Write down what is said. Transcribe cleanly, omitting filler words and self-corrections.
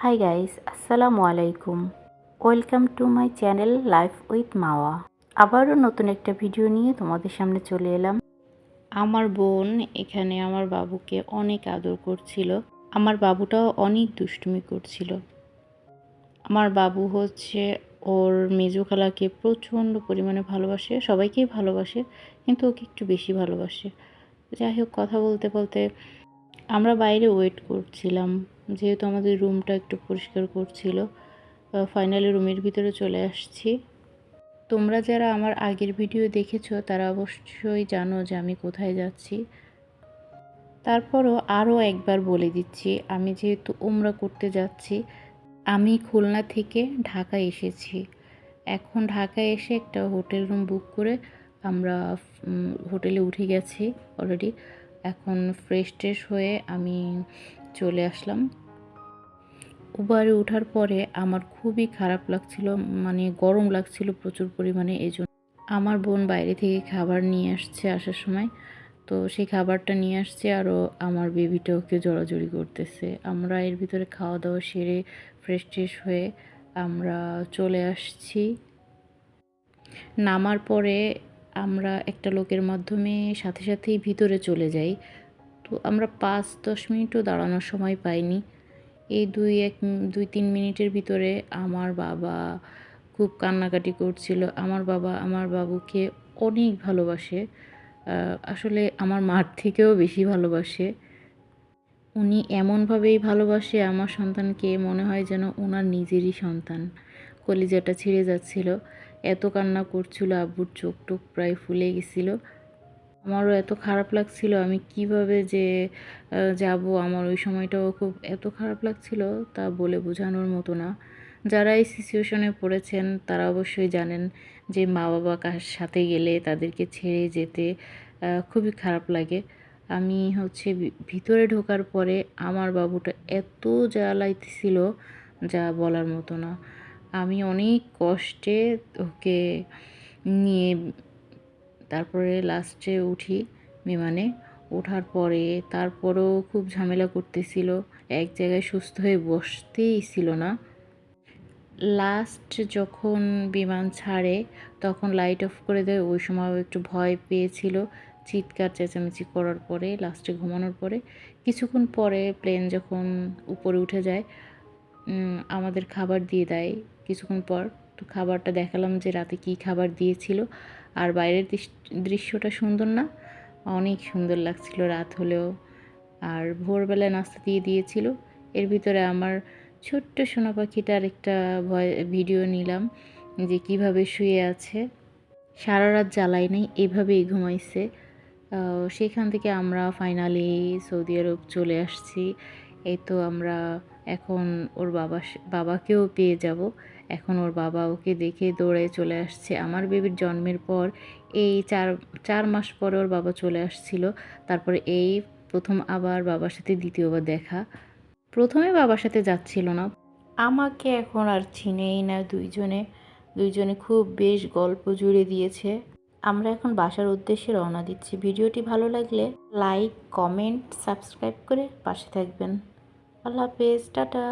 High guys, আসসালামু আলাইকুম। Welcome to my channel life with Mawa. আবারও নতুন একটা ভিডিও নিয়ে তোমাদের সামনে চলে এলাম। আমার বোন এখানে আমার বাবুকে অনেক আদর করছিল। আমার বাবুটাও অনেক দুষ্টুমি করছিল। আমার বাবু হচ্ছে ওর মেজো খালাকে প্রচণ্ড পরিমাণে ভালোবাসে, সবাইকেই ভালোবাসে, কিন্তু ওকে একটু বেশি ভালোবাসে। যাই হোক, কথা বলতে বলতে আমরা বাইরে ওয়েট করছিলাম, যেহেতু আমাদের রুমটা একটু পরিষ্কার করছিল। ফাইনালি রুমের ভিতরে চলে আসছি। তোমরা যারা আমার আগের ভিডিও দেখেছো তারা অবশ্যই জানো যে আমি কোথায় যাচ্ছি। তারপরও আরও একবার বলে দিচ্ছি, আমি যেহেতু উমরা করতে যাচ্ছি। আমি খুলনা থেকে ঢাকায় এসেছি। এখন ঢাকায় এসে একটা হোটেল রুম বুক করে আমরা হোটেলে উঠে গেছি অলরেডি। এখন ফ্রেশ ট্রেশ হয়ে আমি চলে আসলাম। উবারে ওঠার পরে আমার খুবই খারাপ লাগছিল, মানে গরম লাগছিল প্রচুর পরিমাণে। এই জন্য আমার বোন বাইরে থেকে খাবার নিয়ে আসছে আসার সময়। তো সেই খাবারটা নিয়ে আসছে, আরও আমার বেবিটা ওকে জড়াজড়ি করতেছে। আমরা এর ভিতরে খাওয়া দাওয়া সেরে ফ্রেশ ট্রেশ হয়ে আমরা চলে আসছি। নামার পরে আমরা একটা লোকের মাধ্যমে সাথে সাথেই ভিতরে চলে যাই। তো আমরা 5-10 মিনিটও দাঁড়ানোর সময় পাইনি। এই 2-3 মিনিটের ভিতরে আমার বাবা খুব কান্নাকাটি করছিল। আমার বাবা আমার বাবুকে অনেক ভালোবাসে, আসলে আমার মার থেকেও বেশি ভালোবাসে। উনি এমনভাবেই ভালোবাসে আমার সন্তানকে, মনে হয় যেন ওনার নিজেরই সন্তান। কলিজাটা ছিঁড়ে যাচ্ছিল, এত কান্না করছিল, আব্বুর চোখ টোক প্রায় ফুলে গেছিল। আমারও এত খারাপ লাগছিল, আমি কিভাবে যে যাব, আমার ওই সময়টাও খুব এত খারাপ লাগছিল তা বলে বোঝানোর মতো না। যারা এই সিচুয়েশনে পড়েছেন তারা অবশ্যই জানেন যে মা বাবা কার সাথে গেলে তাদেরকে ছেড়ে যেতে খুবই খারাপ লাগে। আমি হচ্ছে ভিতরে ঢোকার পরে আমার বাবুটা এত জ্বালাইতেছিল যা বলার মতো না। আমি অনেক কষ্টে ওকে নিয়ে তারপরে লাস্টে উঠি বিমানে। ওঠার পরে তারপরেও খুব ঝামেলা করতেছিল, এক জায়গায় সুস্থ হয়ে বসতেই ছিল না। লাস্ট যখন বিমান ছাড়ে তখন লাইট অফ করে দেয়, ওই সময়ও একটু ভয় পেয়েছিল। চিৎকার চেঁচামেচি করার পরে লাস্টে ঘুমানোর পরে কিছুক্ষণ পরে প্লেন যখন উপরে উঠে যায় আমাদের খাবার দিয়ে দেয় কিছুক্ষণ পর। তো খাবারটা দেখালাম যে রাতে কী খাবার দিয়েছিল। আর বাইরের দৃশ্যটা সুন্দর না? অনেক সুন্দর লাগছিল রাত হলেও। আর ভোরবেলায় নাস্তা দিয়েছিল। এর ভিতরে আমার ছোট্ট সোনা পাখিটার একটা ভিডিও নিলাম যে কিভাবে শুয়ে আছে, সারা রাত জ্বালাই নেই, এভাবেই ঘুমাইছে। সেখান থেকে আমরা ফাইনালি সৌদি আরব চলে আসছি। এই তো আমরা এখন ওর বাবাকেও পেয়ে যাব। এখন ওর বাবা ওকে দেখে দৌড়ে চলে আসছে। আমার বেবির জন্মের পর এই 4 মাস পরে ওর বাবা চলে আসছিল। তারপরে এই প্রথম আবার বাবার সাথে দ্বিতীয়বার দেখা। প্রথমে বাবার সাথে যাচ্ছিল না, আমাকে এখন আর চিনেই না। দুইজনে খুব বেশ গল্প জুড়ে দিয়েছে। আমরা এখন বাসার উদ্দেশ্যে রওনা দিচ্ছি। ভিডিওটি ভালো লাগলে লাইক, কমেন্ট, সাবস্ক্রাইব করে পাশে থাকবেন। আল্লাহ হাফেজ, টাটা।